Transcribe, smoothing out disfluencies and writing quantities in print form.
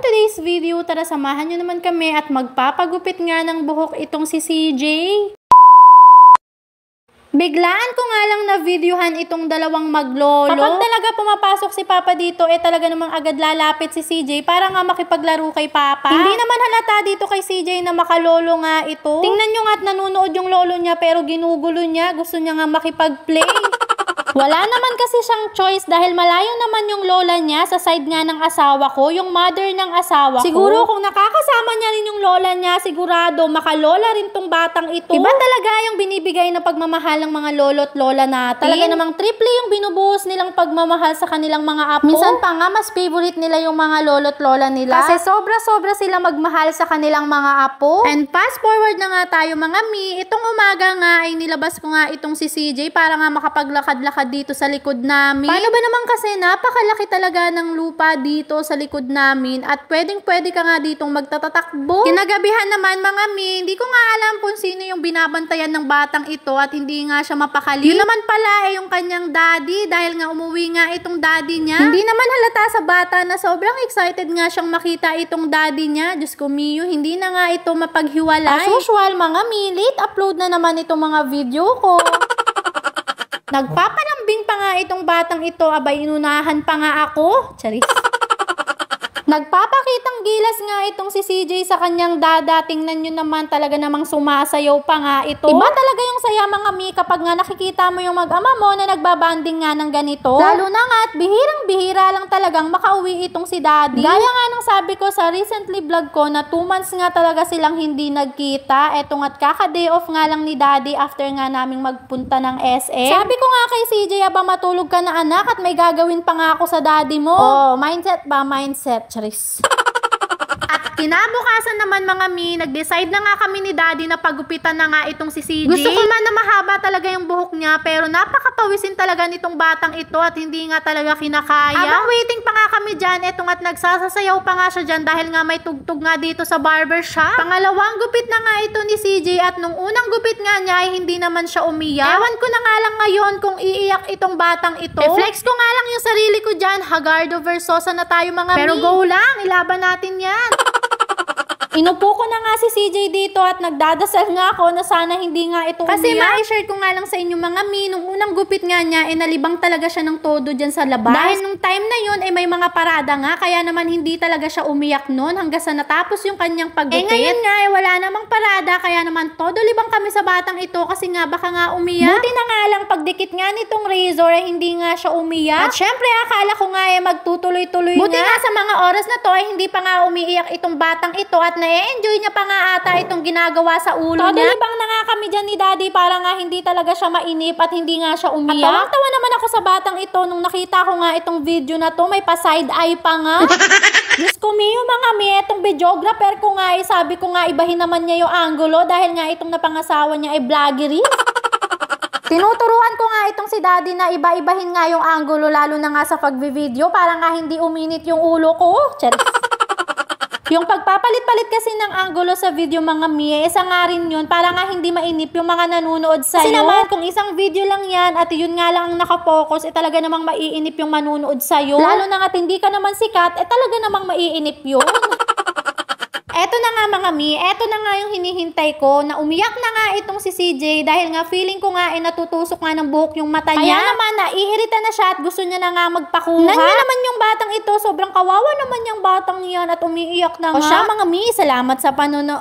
today's video, tara samahan nyo naman kami at magpapagupit nga ng buhok itong si CJ. Biglaan ko nga lang na videohan itong dalawang maglolo. Kapag talaga pumapasok si Papa dito, talaga namang agad lalapit si CJ para nga makipaglaro kay Papa. Hindi naman halata dito kay CJ na makalolo nga ito. Tingnan nyo nga at nanonood yung lolo niya pero ginugulo niya. Gusto niya nga makipag-play. Wala naman kasi siyang choice dahil malayo naman yung lola niya sa side nga ng asawa ko, yung mother ng asawa ko. Siguro kung nakakasama niya rin yung lola niya, sigurado makalola rin tong batang ito. Iba talaga yung binibigay na pagmamahal ng mga lolo't lola natin. Talaga namang triple yung binubuhos nilang pagmamahal sa kanilang mga apo. Minsan pa nga mas favorite nila yung mga lolo't lola nila. Kasi sobra-sobra sila magmahal sa kanilang mga apo. And fast forward na nga tayo mga mi, itong umaga nga ay nilabas ko nga itong si CJ para nga makapaglakad-lakad dito sa likod namin. Paano ba naman kasi napakalaki talaga ng lupa dito sa likod namin at pwedeng-pwede ka nga ditong magtatatakbo. Kinagabihan naman mga mi, hindi ko nga alam kung sino yung binabantayan ng batang ito at hindi nga siya mapakali. Yun naman pala yung kanyang daddy dahil nga umuwi nga itong daddy niya. Hindi naman halata sa bata na sobrang excited nga siyang makita itong daddy niya. Diyos ko Mio, hindi na nga ito mapaghiwalay. As usual mga mi, late upload na naman itong mga video ko. Nagpapanambing pa nga itong batang ito, abay inunahan pa nga ako. Charis. Nagpapakitang gilas nga itong si CJ sa kanyang dada. Tingnan nyo naman, talaga namang sumasayaw pa nga ito. Iba talaga yung saya mga mi kapag nga nakikita mo yung mag-ama mo na nagbabanding nga ng ganito. Lalo na nga at bihirang-bihira lang talagang makauwi itong si daddy. Gaya nga ng sabi ko sa recently vlog ko na 2 months nga talaga silang hindi nagkita. Eto nga't kaka-day off nga lang ni daddy after nga naming magpunta ng SM. Sabi ko nga kay CJ, aba matulog ka na anak at may gagawin pa nga ako sa daddy mo. Oh, mindset ba? Mindset. At kinabukasan naman mga mi, nag-decide na nga kami ni daddy na pagupitan na nga itong si CJ. Gusto ko man na mahaba talaga yung buhok niya pero napakapawisin talaga nitong batang ito at hindi nga talaga kinakaya. Habang waiting pa nga kami dyan, eto nga't nagsasasayaw pa nga siya dyan dahil nga may tugtog nga dito sa barbershop. Pangalawang gupit na nga ito ni CJ at nung unang gupit nga niya ay hindi naman siya umiyak. Ewan ko na nga lang ngayon kung iiyak itong batang ito. Flex ko nga lang yung sarili ko dyan, Hagardo Versosa na tayo mga pero mi. Pero go lang, ilaban natin yan. Inupo ko na nga si CJ dito at nagdadasal nga ako na sana hindi nga ito umiyak. Kasi ma-share ko nga lang sa inyo mga mi, nung unang gupit nga niya, nalibang talaga siya ng todo dyan sa labas. Dahil nung time na yun, may mga parada nga, kaya naman hindi talaga siya umiyak nun hanggang sa natapos yung kanyang paggupit. Ngayon nga, wala namang parada, kaya naman todo libang kami sa batang ito kasi nga baka nga umiyak. Buti na nga lang, pagdikit nga nitong razor, hindi nga siya umiyak. At syempre, akala ko nga magtutuloy-tuloy na. Buti nga sa mga oras na to, hindi pa nga umiiyak itong batang ito at na-enjoy niya pa nga ata itong ginagawa sa ulo niya. Libang na nga kami dyan ni daddy para nga hindi talaga siya mainip at hindi nga siya umiyak. At tawang-tawa naman ako sa batang ito nung nakita ko nga itong video na to. May pa-side eye pa nga. Diyos ko Mio mga mi, itong videographer ko nga sabi ko nga ibahin naman niya yung angulo dahil nga itong napangasawa niya ay vloggery. Tinuturuan ko nga itong si daddy na iba-ibahin nga yung angulo lalo na nga sa pagbi-video para nga hindi uminit yung ulo ko. Yung pagpapalit-palit kasi ng angulo sa video mga mi, isa nga rin yun para nga hindi mainip yung mga nanonood sa'yo. Kasi naman kung isang video lang yan at yun nga lang ang nakapokus, talaga namang maiinip yung manonood sa'yo. Lalo na nga hindi ka naman sikat, talaga namang maiinip yun. Eto na nga mga mi, eto na nga yung hinihintay ko na umiyak na nga itong si CJ dahil nga feeling ko nga natutusok nga ng buhok yung mata niya. Kaya naman naiirita na siya at gusto niya na nga magpakuha. Nandiyan naman yung batang ito, sobrang kawawa naman yung batang yan at umiiyak na nga. O siya mga mi, salamat sa panonood.